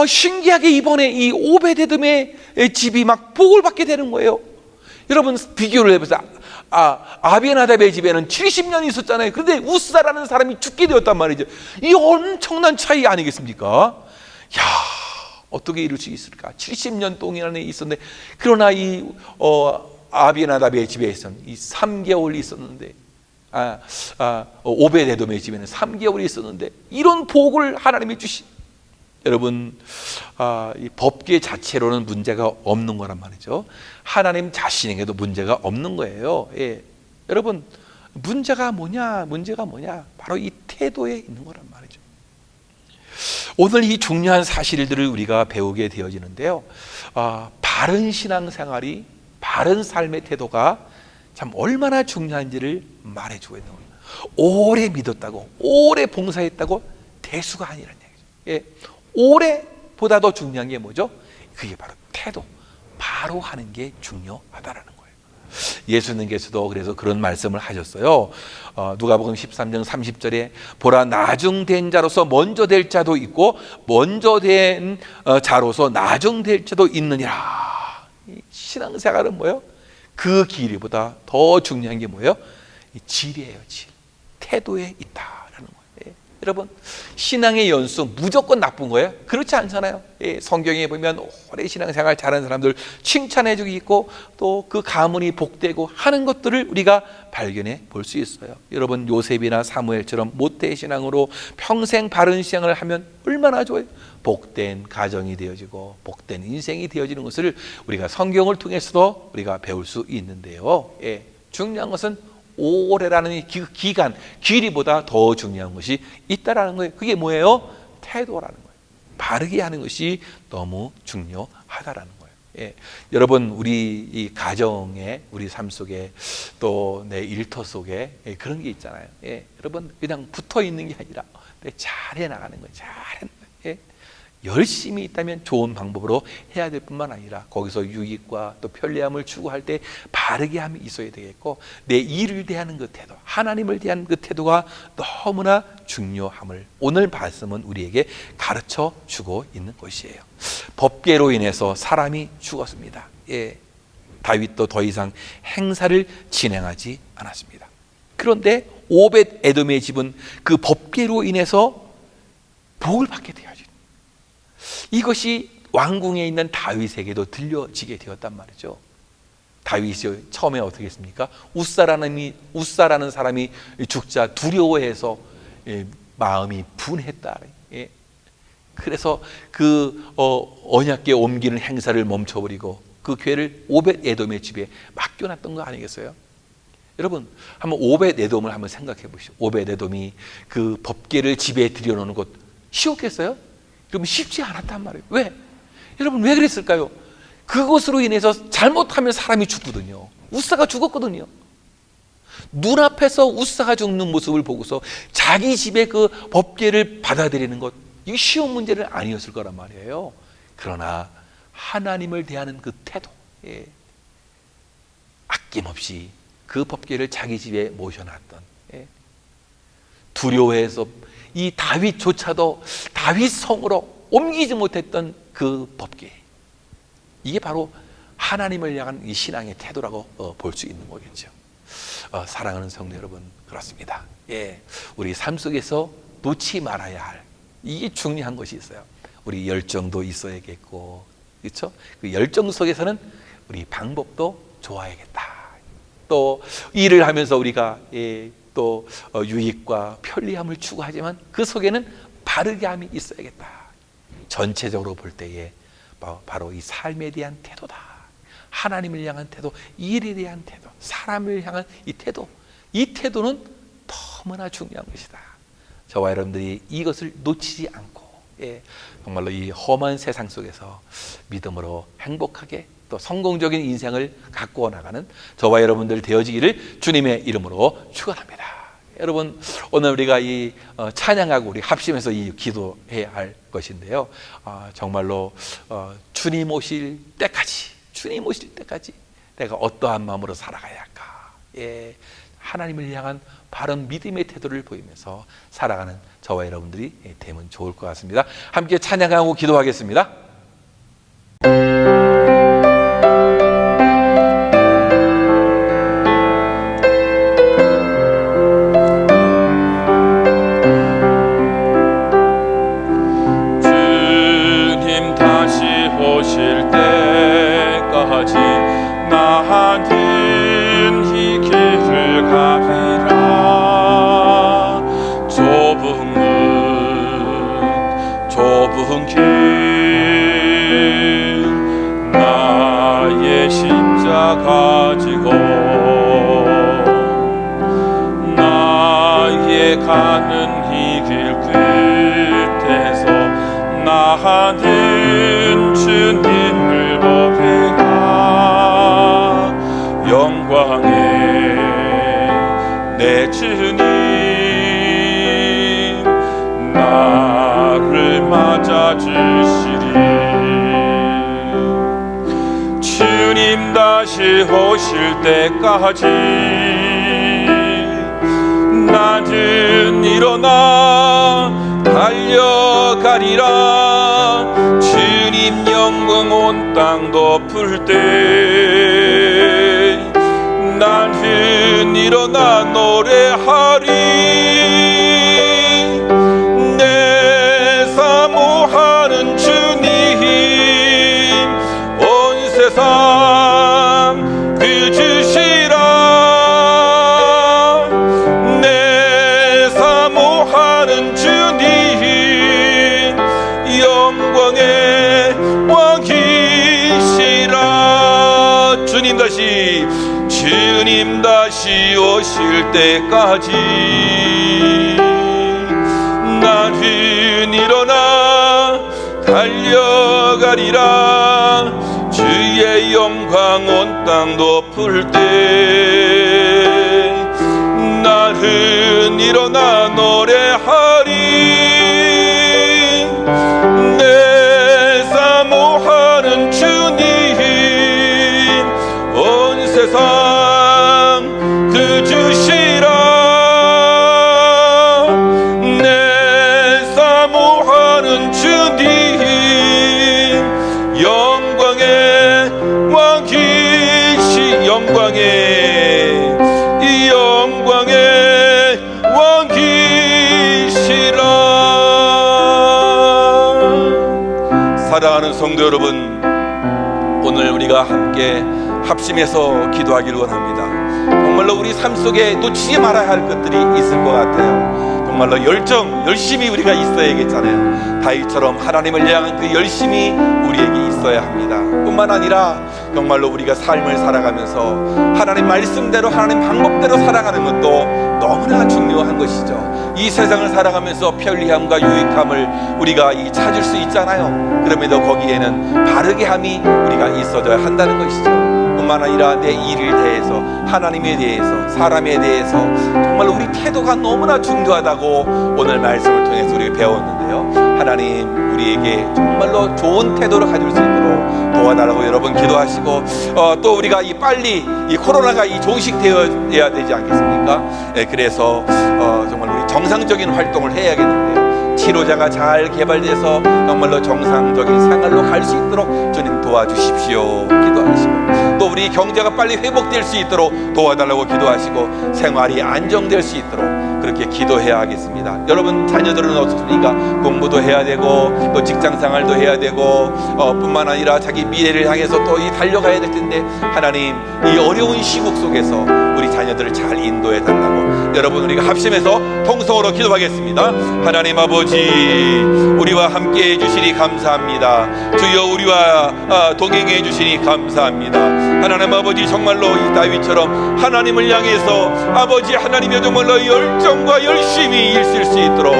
신기하게 이번에 이 오벳 에돔의 집이 막 복을 받게 되는 거예요. 여러분, 비교를 해보세요. 아비나답의 집에는 70년이 있었잖아요. 그런데 우사라는 사람이 죽게 되었단 말이죠. 이 엄청난 차이 아니겠습니까? 야, 어떻게 이룰 수 있을까? 70년 동안에 있었는데, 그러나 이 아비나답의 집에서는 이 3개월 있었는데, 오벳 에돔의 집에는 3개월이 있었는데, 이런 복을 하나님이 주신, 여러분, 이 법궤 자체로는 문제가 없는 거란 말이죠. 하나님 자신에게도 문제가 없는 거예요. 예. 여러분, 문제가 뭐냐? 바로 이 태도에 있는 거란 말이죠. 오늘 이 중요한 사실들을 우리가 배우게 되어지는데요. 바른 신앙생활이, 바른 삶의 태도가 참 얼마나 중요한지를 말해주고 있는 거예요. 오래 믿었다고, 오래 봉사했다고 대수가 아니라는 얘기죠. 예. 오래보다 더 중요한 게 뭐죠? 그게 바로 태도, 바로 하는 게 중요하다라는 거예요. 예수님께서도 그래서 그런 말씀을 하셨어요. 누가복음 13장 30절에 보라, 나중된 자로서 먼저 될 자도 있고 먼저 된 자로서 나중될 자도 있느니라. 신앙생활은 뭐예요? 그 길이보다 더 중요한 게 뭐예요? 질이에요. 질. 태도에 있다라는 거예요. 여러분, 신앙의 연수 무조건 나쁜 거예요? 그렇지 않잖아요. 성경에 보면 오래 신앙생활 잘하는 사람들 칭찬해 주기 있고 또 그 가문이 복되고 하는 것들을 우리가 발견해 볼 수 있어요. 여러분, 요셉이나 사무엘처럼 모태신앙으로 평생 바른 신앙을 하면 얼마나 좋아요. 복된 가정이 되어지고 복된 인생이 되어지는 것을 우리가 성경을 통해서도 우리가 배울 수 있는데요. 중요한 것은 오래라는 이 기간, 길이보다 더 중요한 것이 있다라는 거예요. 그게 뭐예요? 태도라는 거예요. 바르게 하는 것이 너무 중요하다라는 거예요. 여러분, 우리 이 가정에, 우리 삶 속에 또 내 일터 속에 그런 게 있잖아요. 여러분, 그냥 붙어 있는 게 아니라 잘해 나가는 거예요. 잘해 나가는 거예요. 열심히 있다면 좋은 방법으로 해야 될 뿐만 아니라 거기서 유익과 또 편리함을 추구할 때 바르게 함이 있어야 되겠고, 내 일을 대하는 그 태도, 하나님을 대한 그 태도가 너무나 중요함을 오늘 말씀은 우리에게 가르쳐 주고 있는 것이에요. 법궤로 인해서 사람이 죽었습니다. 다윗도 더 이상 행사를 진행하지 않았습니다. 그런데 오벳 에돔의 집은 그 법궤로 인해서 복을 받게 되어요. 이것이 왕궁에 있는 다윗에게도 들려지게 되었단 말이죠. 다윗이 처음에 어떻게 했습니까? 우사라는 사람이 죽자 두려워해서 마음이 분했다. 그래서 그 언약궤 옮기는 행사를 멈춰버리고 그 궤를 오벳 에돔의 집에 맡겨놨던 거 아니겠어요? 여러분, 한번 오벳 에돔을 한번 생각해 보시죠. 오벳 에돔이 그 법궤를 집에 들여놓는 것 쉬웠겠어요? 여러분, 쉽지 않았단 말이에요. 왜? 여러분, 왜 그랬을까요? 그것으로 인해서 잘못하면 사람이 죽거든요. 우사가 죽었거든요. 눈앞에서 우사가 죽는 모습을 보고서 자기 집에 그 법궤를 받아들이는 것, 이게 쉬운 문제는 아니었을 거란 말이에요. 그러나 하나님을 대하는 그 태도, 아낌없이 그 법궤를 자기 집에 모셔놨던, 두려워해서 이 다윗조차도 다윗 성으로 옮기지 못했던 그 법궤, 이게 바로 하나님을 향한 이 신앙의 태도라고 볼 수 있는 거겠죠. 사랑하는 성도 여러분, 그렇습니다. 우리 삶 속에서 놓지 말아야 할 이게 중요한 것이 있어요. 우리 열정도 있어야겠고, 그렇죠? 그 열정 속에서는 우리 방법도 좋아야겠다. 또 일을 하면서 우리가 또 유익과 편리함을 추구하지만 그 속에는 바르게 함이 있어야겠다. 전체적으로 볼 때에 바로 이 삶에 대한 태도다. 하나님을 향한 태도, 일에 대한 태도, 사람을 향한 이 태도, 이 태도는 너무나 중요한 것이다. 저와 여러분들이 이것을 놓치지 않고 정말로 이 험한 세상 속에서 믿음으로 행복하게 또 성공적인 인생을 갖고 나가는 저와 여러분들 되어지기를 주님의 이름으로 축원합니다. 여러분, 오늘 우리가 이 찬양하고 우리 합심해서 이 기도해야 할 것인데요, 정말로 주님 오실 때까지, 주님 오실 때까지 내가 어떠한 마음으로 살아가야 할까? 예, 하나님을 향한 바른 믿음의 태도를 보이면서 살아가는 저와 여러분들이 되면 좋을 것 같습니다. 함께 찬양하고 기도하겠습니다. 주님 다시 오실 때까지 나는 이 길을 가리라. 좁은 길 나의 십자가 지고 나의 가는 이 길 끝에서 나는 주님을 보리라. 영광의 내 주님 나를 맞아주시리. 주님 다시 오실 때까지 나는 일어나 달려가리라. 주님 영광 온 땅 덮을 때 나는 일어나 노래하리. 내 사모하는 주님 온 세상 그 주시라. 내 사모하는 주님 영광의 왕이시라. 주님 다시 오실 때까지 나는 일어나 달려가리라. 주의 영광 온 땅 덮을 때 나는 일어나 노래하리. 내 사모하는 주님 온 세상 그 주시라. 내 사모하는 주님 영광의 왕이시 영광의 왕이시라. 사랑하는 성도 여러분, 오늘 우리가 함께 합심해서 기도하기를 원합니다. 정말로 우리 삶 속에 놓치지 말아야 할 것들이 있을 것 같아요. 정말로 열심히 우리가 있어야겠잖아요. 다윗처럼 하나님을 향한 그 열심이 우리에게 있어야 합니다. 뿐만 아니라 정말로 우리가 삶을 살아가면서 하나님 말씀대로 하나님 방법대로 살아가는 것도 너무나 중요한 것이죠. 이 세상을 살아가면서 편리함과 유익함을 우리가 찾을 수 있잖아요. 그럼에도 거기에는 바르게 함이 우리가 있어져야 한다는 것이죠. 뿐만 아니라 내 일에 대해서, 하나님에 대해서, 사람에 대해서 정말 우리 태도가 너무나 중요하다고 오늘 말씀을 통해서 우리가 배웠는데요. 하나님 우리에게 정말로 좋은 태도를 가질 수 있도록 도와달라고 여러분 기도하시고, 또 우리가 빨리 이 코로나가 종식되어야 되지 않겠습니까? 그래서 정말 우리 정상적인 활동을 해야겠는데요. 치료자가 잘 개발돼서 정말로 정상적인 생활로 갈 수 있도록 주님 도와주십시오. 기도하시고, 또 우리 경제가 빨리 회복될 수 있도록 도와달라고 기도하시고, 생활이 안정될 수 있도록 그렇게 기도해야 하겠습니다. 여러분 자녀들은 어떻습니까? 공부도 해야 되고 또 직장생활도 해야 되고 뿐만 아니라 자기 미래를 향해서 또 달려가야 될 텐데, 하나님 이 어려운 시국 속에서 우리 자녀들을 잘 인도해 달라고 여러분 우리가 합심해서 통성으로 기도하겠습니다. 하나님 아버지, 우리와 함께 해주시니 감사합니다. 주여 우리와 동행해 주시니 감사합니다. 하나님 아버지, 정말로 이 다윗처럼 하나님을 향해서 아버지 하나님의 정말로 열정과 열심히 있을 수 있도록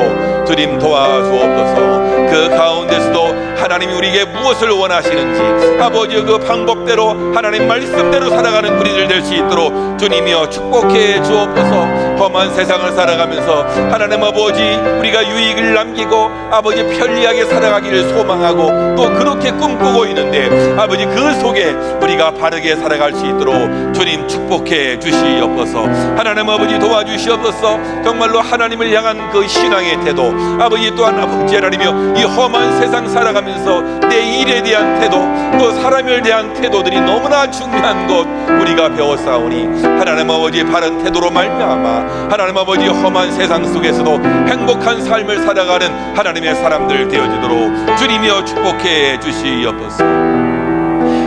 주님 도와주옵소서. 그 가운데서도 하나님이 우리에게 무엇을 원하시는지 아버지 그 방법대로 하나님 말씀대로 살아가는 우리들 될 수 있도록 주님이여 축복해 주옵소서. 험한 세상을 살아가면서 하나님 아버지 우리가 유익을 남기고 아버지 편리하게 살아가기를 소망하고 또 그렇게 꿈꾸고 있는데 아버지 그 속에 우리가 바르게 살아갈 수 있도록 주님 축복해 주시옵소서. 하나님 아버지 도와주시옵소서. 정말로 하나님을 향한 그 신앙의 태도 아버지 또한 아버지 하나님이여 이 험한 세상 살아가면서 내 일에 대한 태도 또 사람에 대한 태도들이 너무나 중요한 것 우리가 배웠사오니 하나님 아버지 바른 태도로 말미암아 하나님 아버지 험한 세상 속에서도 행복한 삶을 살아가는 하나님의 사람들 되어지도록 주님이여 축복해 주시옵소서.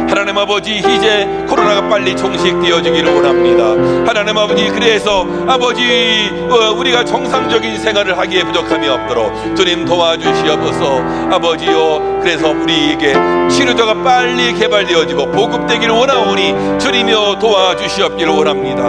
하나님 아버지 이제 코로나가 빨리 종식되어지기를 원합니다. 하나님 아버지 그래서 아버지 우리가 정상적인 생활을 하기에 부족함이 없도록 주님 도와주시옵소서. 아버지요 그래서 우리에게 치료제가 빨리 개발되어지고 보급되기를 원하오니 주님이여 도와주시옵기를 원합니다.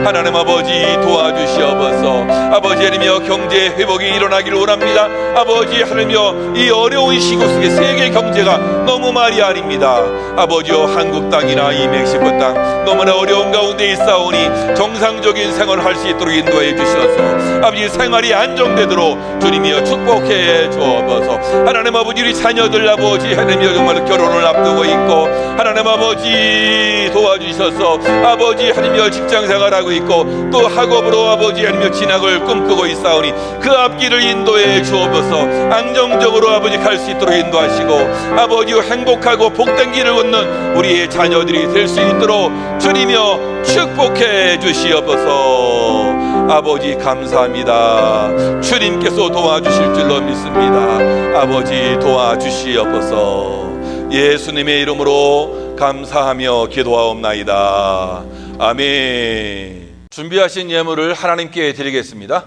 하나님 아버지 도와주시옵소서. 아버지 하나님이여 경제 회복이 일어나기를 원합니다. 아버지 하나님이여 이 어려운 시국 속에 세계 경제가 너무 말이 아닙니다. 아버지요 한국 땅이나 이 멕시코 땅 너무나 어려운 가운데 있사오니 정상적인 생활을 할 수 있도록 인도해 주셔서 아버지 생활이 안정되도록 주님이여 축복해 주옵소서. 하나님 아버지 우리 자녀들 아버지 하나님이여 정말 결혼을 앞두고 있고 하나님 아버지 도와주셔서 아버지 하나님이여 직장 생활하고 있고 또 학업으로 아버지 하나님이여 진학을 꿈꾸고 있사오니 그 앞길을 인도해 주옵소서. 안정적으로 아버지 갈 수 있도록 인도하시고 아버지 행복하고 복된 길을 걷는 우리의 자녀들이 될 수 있도록 주님이여 축복해 주시옵소서. 아버지 감사합니다. 주님께서 도와주실 줄로 믿습니다. 아버지 도와주시옵소서. 예수님의 이름으로 감사하며 기도하옵나이다. 아멘. 준비하신 예물을 하나님께 드리겠습니다.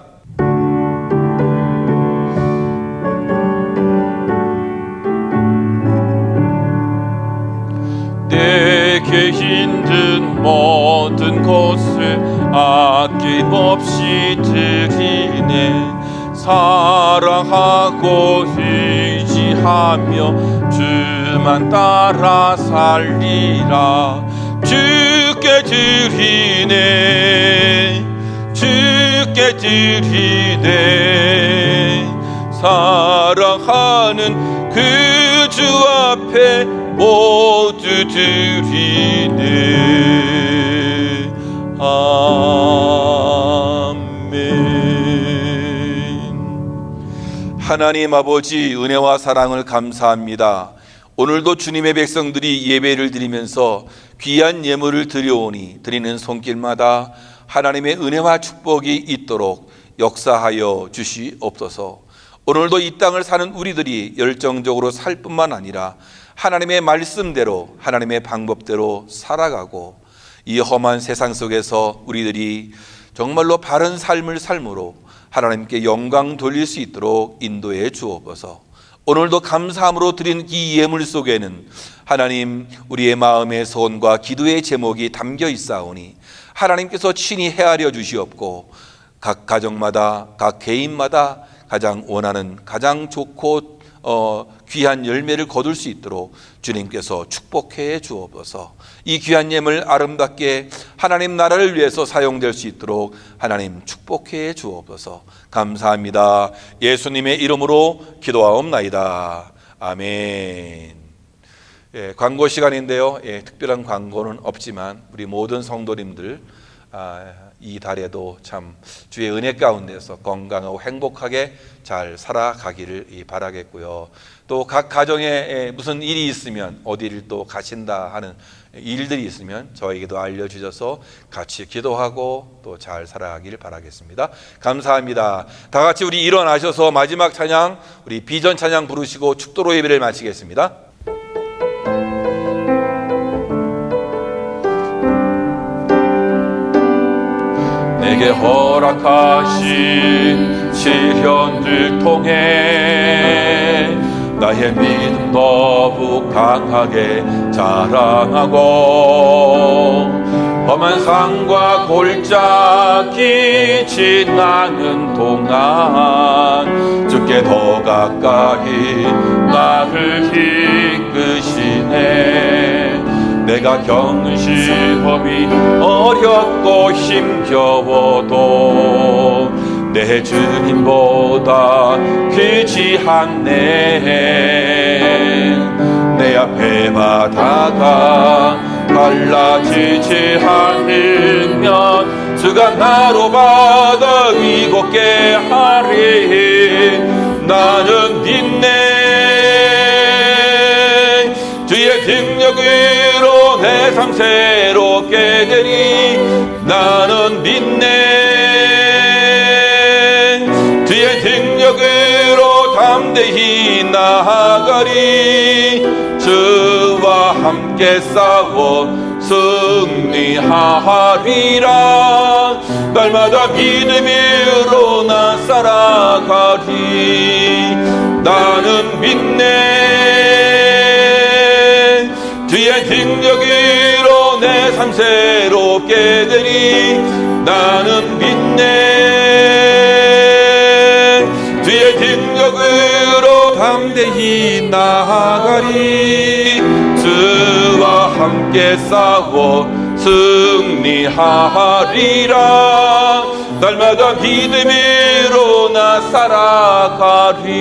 내게 힘든 모든 것을 아낌없이 드리네. 사랑하고 의지하며 주만 따라 살리라. 주께 드리네. 주께 드리네. 사랑하는 그 주 앞에 모두 드리네. 아멘. 하나님 아버지 은혜와 사랑을 감사합니다. 오늘도 주님의 백성들이 예배를 드리면서 귀한 예물을 드려오니 드리는 손길마다 하나님의 은혜와 축복이 있도록 역사하여 주시옵소서. 오늘도 이 땅을 사는 우리들이 열정적으로 살 뿐만 아니라 하나님의 말씀대로 하나님의 방법대로 살아가고 이 험한 세상 속에서 우리들이 정말로 바른 삶을 삶으로 하나님께 영광 돌릴 수 있도록 인도해 주옵소서. 오늘도 감사함으로 드린 이 예물 속에는 하나님 우리의 마음의 소원과 기도의 제목이 담겨 있사오니 하나님께서 친히 헤아려 주시옵고 각 가정마다 각 개인마다 가장 원하는 가장 좋고 귀한 열매를 거둘 수 있도록 주님께서 축복해 주옵소서. 이 귀한 예물 아름답게 하나님 나라를 위해서 사용될 수 있도록 하나님 축복해 주옵소서. 감사합니다. 예수님의 이름으로 기도하옵나이다. 아멘. 광고 시간인데요. 특별한 광고는 없지만 우리 모든 성도님들 이 달에도 참 주의 은혜 가운데서 건강하고 행복하게 잘 살아가기를 바라겠고요. 또 각 가정에 무슨 일이 있으면 어디를 또 가신다 하는 일들이 있으면 저에게도 알려주셔서 같이 기도하고 또 잘 살아가기를 바라겠습니다. 감사합니다. 다 같이 우리 일어나셔서 마지막 찬양 우리 비전 찬양 부르시고 축도로 예배를 마치겠습니다. 내게 허락하신 시련들 통해 나의 믿음 더욱 강하게 자랑하고 험한 산과 골짜기 지나는 동안 주께 더 가까이 나를 이끄시네. 내가 겪는 시험이 어렵고 힘겨워도 내 주님보다 귀지않네. 내 앞에 바다가 갈라지지 않으면 주가 나로 바다 위 걷게 하리. 나는 믿네. 주의 능력으로 내 삶 새롭게 되리. 나는 믿네. 주의 능력으로 담대히 나아가리. 주와 함께 싸워 승리하리라. 날마다 믿음으로 나 살아가리. 나는 믿네. 주의 능력으로 내 삶 새롭게 되리. 나는 믿네. 주의 능력으로 담대히 나아가리. 주와 함께 싸워 승리하리라. 날마다 믿음으로 나 살아가리.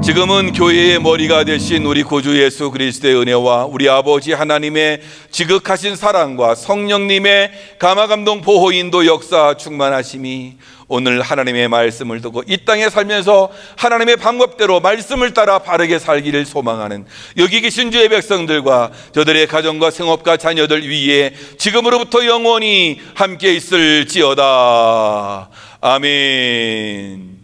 지금은 교회의 머리가 되신 우리 구주 예수 그리스도의 은혜와 우리 아버지 하나님의 지극하신 사랑과 성령님의 감화감동 보호 인도 역사 충만하심이 오늘 하나님의 말씀을 듣고 이 땅에 살면서 하나님의 방법대로 말씀을 따라 바르게 살기를 소망하는 여기 계신 주의 백성들과 저들의 가정과 생업과 자녀들 위에 지금으로부터 영원히 함께 있을지어다. 아멘.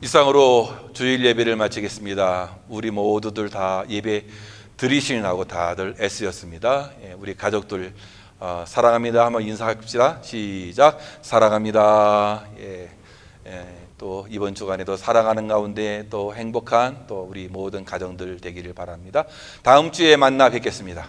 이상으로 주일 예배를 마치겠습니다. 우리 모두들 다 예배 드리시느라고 다들 애쓰였습니다. 우리 가족들 사랑합니다 한번 인사합시다. 시작. 사랑합니다. 또 이번 주간에도 사랑하는 가운데 또 행복한 또 우리 모든 가정들 되기를 바랍니다. 다음 주에 만나 뵙겠습니다.